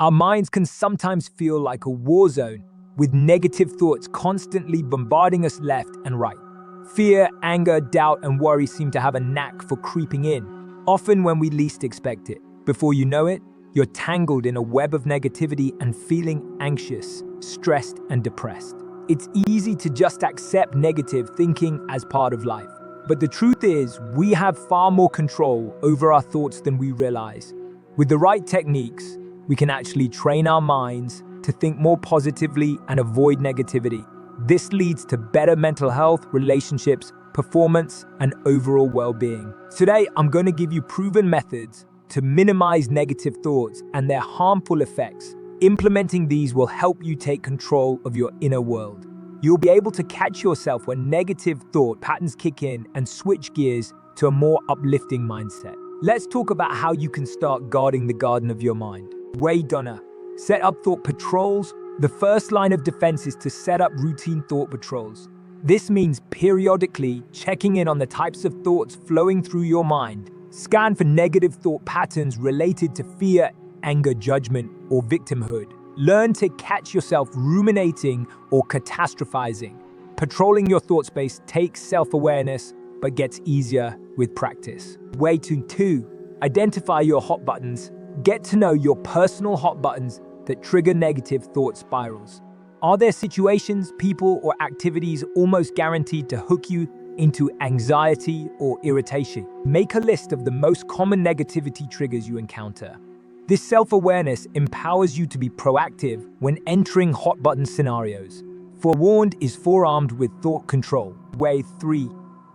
Our minds can sometimes feel like a war zone, with negative thoughts constantly bombarding us left and right. Fear, anger, doubt, and worry seem to have a knack for creeping in, often when we least expect it. Before you know it, you're tangled in a web of negativity and feeling anxious, stressed, and depressed. It's easy to just accept negative thinking as part of life. But the truth is, we have far more control over our thoughts than we realize. With the right techniques, we can actually train our minds to think more positively and avoid negativity. This leads to better mental health, relationships, performance, and overall well-being. Today, I'm going to give you proven methods to minimize negative thoughts and their harmful effects. Implementing these will help you take control of your inner world. You'll be able to catch yourself when negative thought patterns kick in and switch gears to a more uplifting mindset. Let's talk about how you can start guarding the garden of your mind. Way Donner. Set up thought patrols. The first line of defense is to set up routine thought patrols. This means periodically checking in on the types of thoughts flowing through your mind. Scan for negative thought patterns related to fear, anger, judgment, or victimhood. Learn to catch yourself ruminating or catastrophizing. Patrolling your thought space takes self-awareness, but gets easier with practice. Way to 2. Identify your hot buttons. Get to know your personal hot buttons that trigger negative thought spirals. Are there situations, people, or activities almost guaranteed to hook you into anxiety or irritation? Make a list of the most common negativity triggers you encounter. This self-awareness empowers you to be proactive when entering hot button scenarios. Forewarned is forearmed with thought control. Way 3.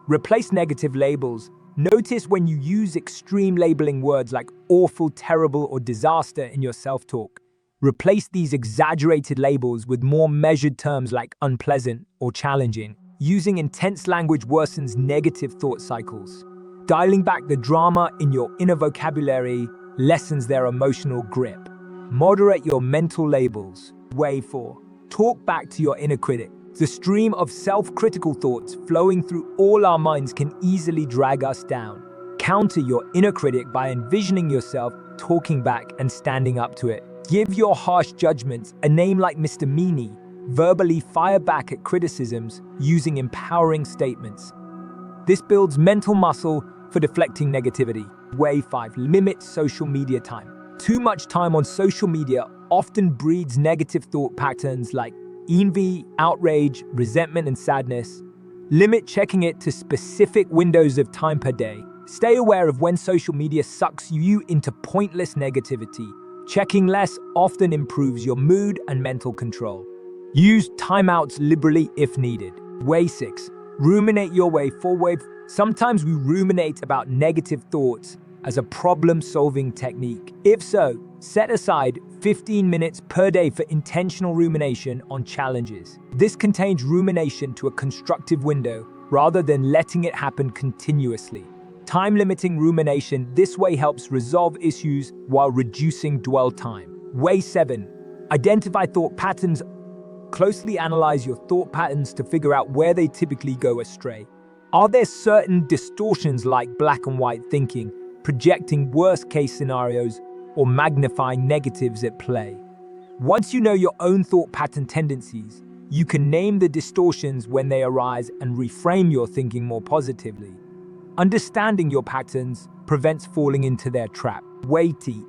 Replace negative labels. Notice when you use extreme labeling words like awful, terrible, or disaster in your self-talk. Replace these exaggerated labels with more measured terms like unpleasant or challenging. Using intense language worsens negative thought cycles. Dialing back the drama in your inner vocabulary lessens their emotional grip. Moderate your mental labels. Way 4. Talk back to your inner critic. The stream of self-critical thoughts flowing through all our minds can easily drag us down. Counter your inner critic by envisioning yourself talking back and standing up to it. Give your harsh judgments a name like Mr. Meanie. Verbally fire back at criticisms using empowering statements. This builds mental muscle for deflecting negativity. Way 5. Limit social media time. Too much time on social media often breeds negative thought patterns like envy, outrage, resentment, and sadness. Limit checking it to specific windows of time per day. Stay aware of when social media sucks you into pointless negativity. Checking less often improves your mood and mental control. Use timeouts liberally if needed. Way 6. Ruminate your way forward. Sometimes we ruminate about negative thoughts as a problem-solving technique. If so, set aside 15 minutes per day for intentional rumination on challenges. This contains rumination to a constructive window rather than letting it happen continuously. Time-limiting rumination this way helps resolve issues while reducing dwell time. Way 7. Identify thought patterns. Closely analyze your thought patterns to figure out where they typically go astray. Are there certain distortions like black and white thinking, projecting worst-case scenarios, or magnifying negatives at play? Once you know your own thought pattern tendencies, you can name the distortions when they arise and reframe your thinking more positively. Understanding your patterns prevents falling into their trap. Way T.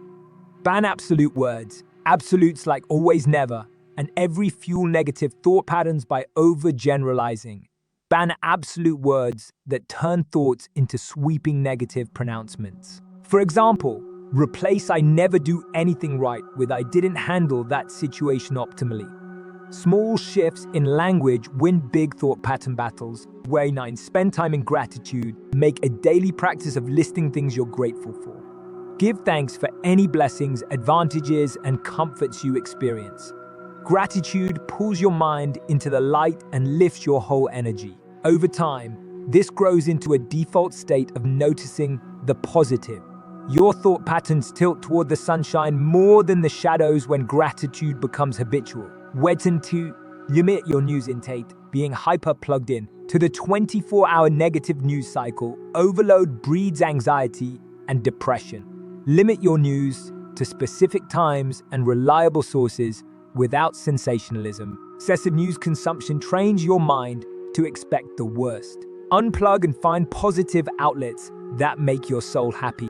Ban absolute words. Absolutes like always, never, and every fuel negative thought patterns by overgeneralizing. Ban absolute words that turn thoughts into sweeping negative pronouncements. For example, replace "I never do anything right" with "I didn't handle that situation optimally." Small shifts in language win big thought pattern battles. Way 9. Spend time in gratitude. Make a daily practice of listing things you're grateful for. Give thanks for any blessings, advantages, and comforts you experience. Gratitude pulls your mind into the light and lifts your whole energy. Over time, this grows into a default state of noticing the positive. Your thought patterns tilt toward the sunshine more than the shadows when gratitude becomes habitual. Weten to limit your news intake. Being hyper plugged in to the 24-hour negative news cycle, overload breeds anxiety and depression. Limit your news. to specific times and reliable sources without sensationalism. Excessive news consumption trains your mind to expect the worst. Unplug and find positive outlets that make your soul happy.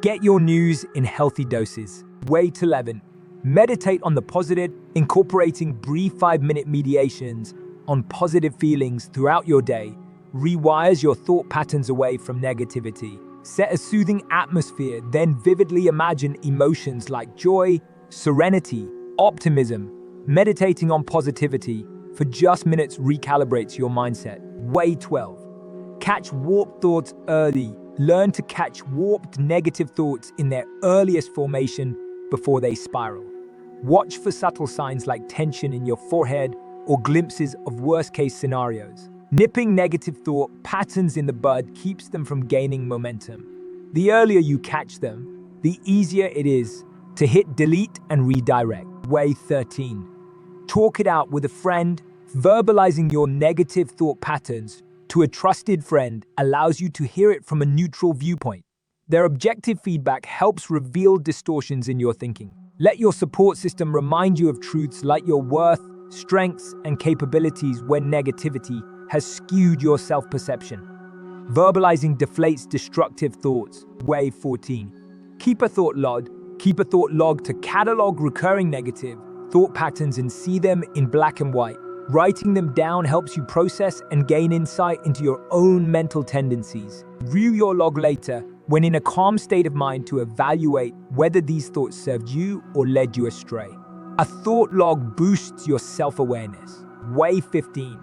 Get your news in healthy doses. Way to 11. Meditate on the positive, incorporating brief 5-minute mediations on positive feelings throughout your day rewires your thought patterns away from negativity. Set a soothing atmosphere, then vividly imagine emotions like joy, serenity, optimism. Meditating on positivity for just minutes recalibrates your mindset. Way 12. Catch warped thoughts early. Learn to catch warped negative thoughts in their earliest formation before they spiral. Watch for subtle signs like tension in your forehead or glimpses of worst-case scenarios. Nipping negative thought patterns in the bud keeps them from gaining momentum. The earlier you catch them, the easier it is to hit delete and redirect. Way 13. Talk it out with a friend. Verbalizing your negative thought patterns to a trusted friend allows you to hear it from a neutral viewpoint. Their objective feedback helps reveal distortions in your thinking. Let your support system remind you of truths like your worth, strengths, and capabilities when negativity has skewed your self-perception. Verbalizing deflates destructive thoughts. Way 14. Keep a thought log. Keep a thought log to catalog recurring negative thought patterns and see them in black and white. Writing them down helps you process and gain insight into your own mental tendencies. Review your log later when in a calm state of mind to evaluate whether these thoughts served you or led you astray. A thought log boosts your self-awareness. Way 15.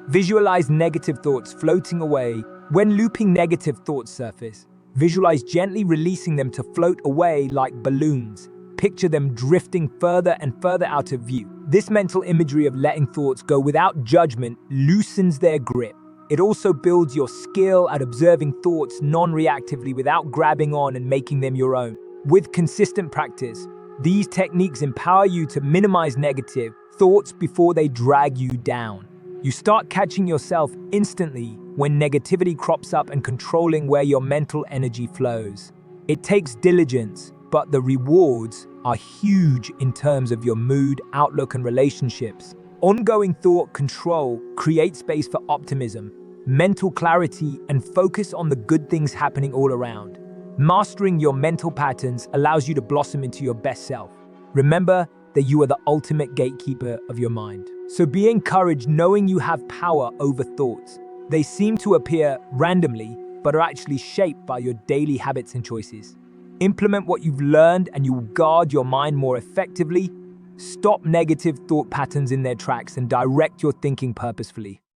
Visualize negative thoughts floating away. When looping negative thoughts surface, visualize gently releasing them to float away like balloons. Picture them drifting further and further out of view. This mental imagery of letting thoughts go without judgment loosens their grip. It also builds your skill at observing thoughts non-reactively without grabbing on and making them your own. With consistent practice, these techniques empower you to minimize negative thoughts before they drag you down. You start catching yourself instantly when negativity crops up and controlling where your mental energy flows. It takes diligence, but the rewards are huge in terms of your mood, outlook, and relationships. Ongoing thought control creates space for optimism, mental clarity, and focus on the good things happening all around. Mastering your mental patterns allows you to blossom into your best self. Remember that you are the ultimate gatekeeper of your mind. So be encouraged knowing you have power over thoughts. They seem to appear randomly, but are actually shaped by your daily habits and choices. Implement what you've learned and you will guard your mind more effectively. Stop negative thought patterns in their tracks and direct your thinking purposefully.